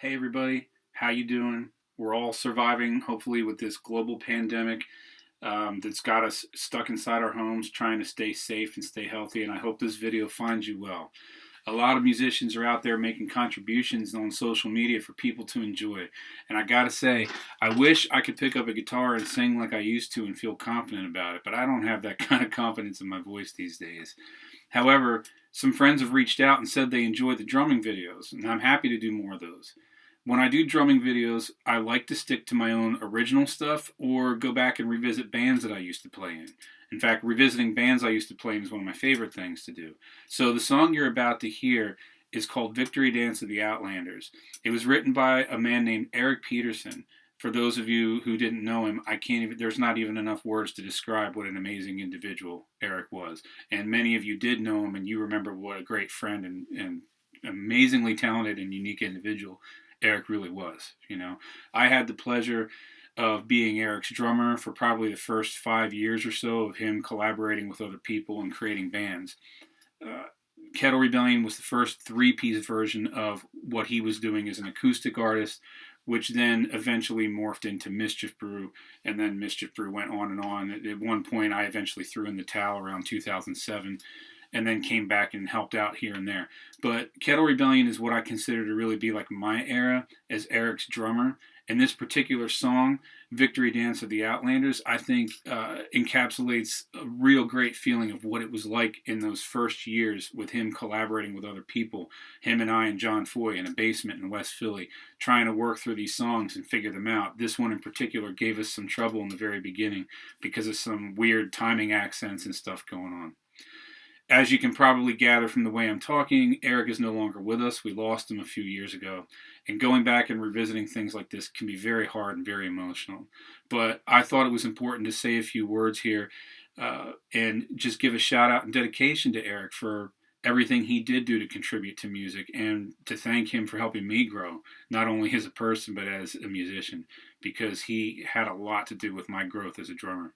Hey everybody, how you doing? We're all surviving, hopefully, with this global pandemic that's got us stuck inside our homes, trying to stay safe and stay healthy. And I hope this video finds you well. A lot of musicians are out there making contributions on social media for people to enjoy. And I gotta say, I wish I could pick up a guitar and sing like I used to and feel confident about it, but I don't have that kind of confidence in my voice these days. However, some friends have reached out and said they enjoy the drumming videos, and I'm happy to do more of those. When I do drumming videos, I like to stick to my own original stuff or go back and revisit bands that I used to play in. In fact, revisiting bands I used to play in is one of my favorite things to do. So the song you're about to hear is called Victory Dance of the Outlanders. It was written by a man named Eric Peterson. For those of you who didn't know him, there's not even enough words to describe what an amazing individual Eric was. And many of you did know him, and you remember what a great friend and amazingly talented and unique individual Eric really was. I had the pleasure of being Eric's drummer for probably the first 5 years or so of him collaborating with other people and creating bands. Kettle Rebellion was the first three-piece version of what he was doing as an acoustic artist, which then eventually morphed into mischiefbrew, and then mischiefbrew went on and on. At one point, I eventually threw in the towel around 2007, and then came back and helped out here and there. But Kettle Rebellion is what I consider to really be like my era as Eric's drummer. And this particular song, Victory Dance of the Outlanders, I think encapsulates a real great feeling of what it was like in those first years with him collaborating with other people. Him and I and John Foy in a basement in West Philly, trying to work through these songs and figure them out. This one in particular gave us some trouble in the very beginning because of some weird timing accents and stuff going on. As you can probably gather from the way I'm talking, Eric is no longer with us. We lost him a few years ago. And going back and revisiting things like this can be very hard and very emotional. But I thought it was important to say a few words here and just give a shout out and dedication to Eric for everything he did do to contribute to music, and to thank him for helping me grow, not only as a person but as a musician, because he had a lot to do with my growth as a drummer.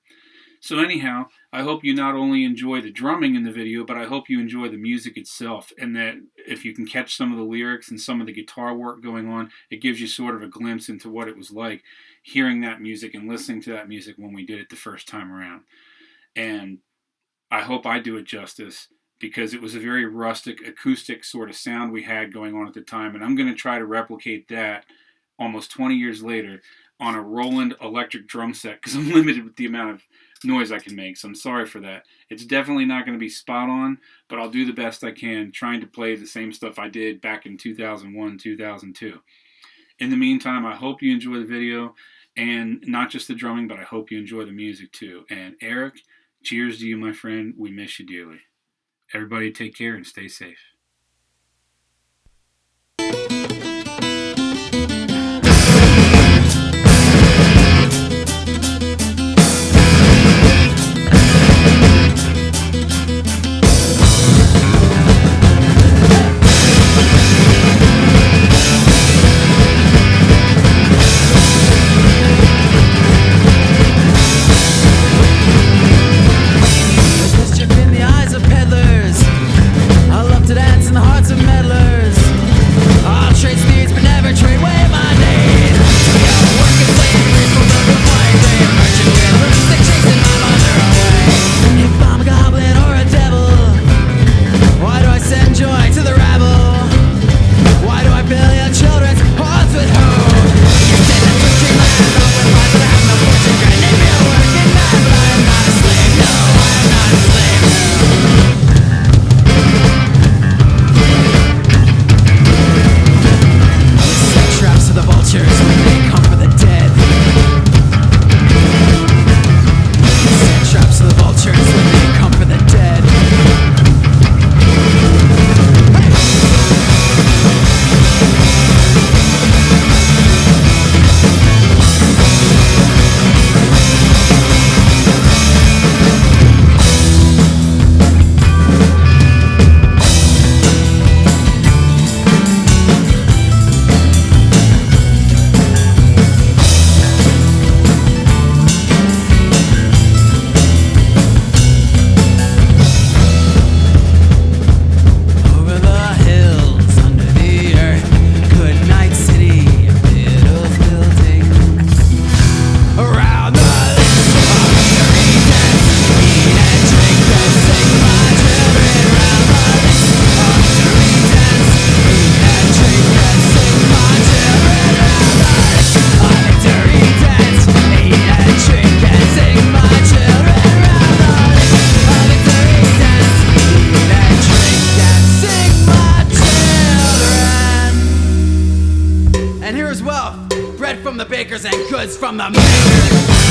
So anyhow, I hope you not only enjoy the drumming in the video, but I hope you enjoy the music itself, and that if you can catch some of the lyrics and some of the guitar work going on, it gives you sort of a glimpse into what it was like hearing that music and listening to that music when we did it the first time around. And I hope I do it justice, because it was a very rustic, acoustic sort of sound we had going on at the time, and I'm going to try to replicate that almost 20 years later on a Roland electric drum set, because I'm limited with the amount of noise I can make, so I'm sorry for that. It's definitely not going to be spot on, but I'll do the best I can, trying to play the same stuff I did back in 2001, 2002. In the meantime, I hope you enjoy the video, and not just the drumming, but I hope you enjoy the music too. And Eric, cheers to you, my friend. We miss you dearly. Everybody take care and stay safe. Mischief in the eyes of peddlers. I love to dance. maker's wealth, bread from the bakers and goods from the makers.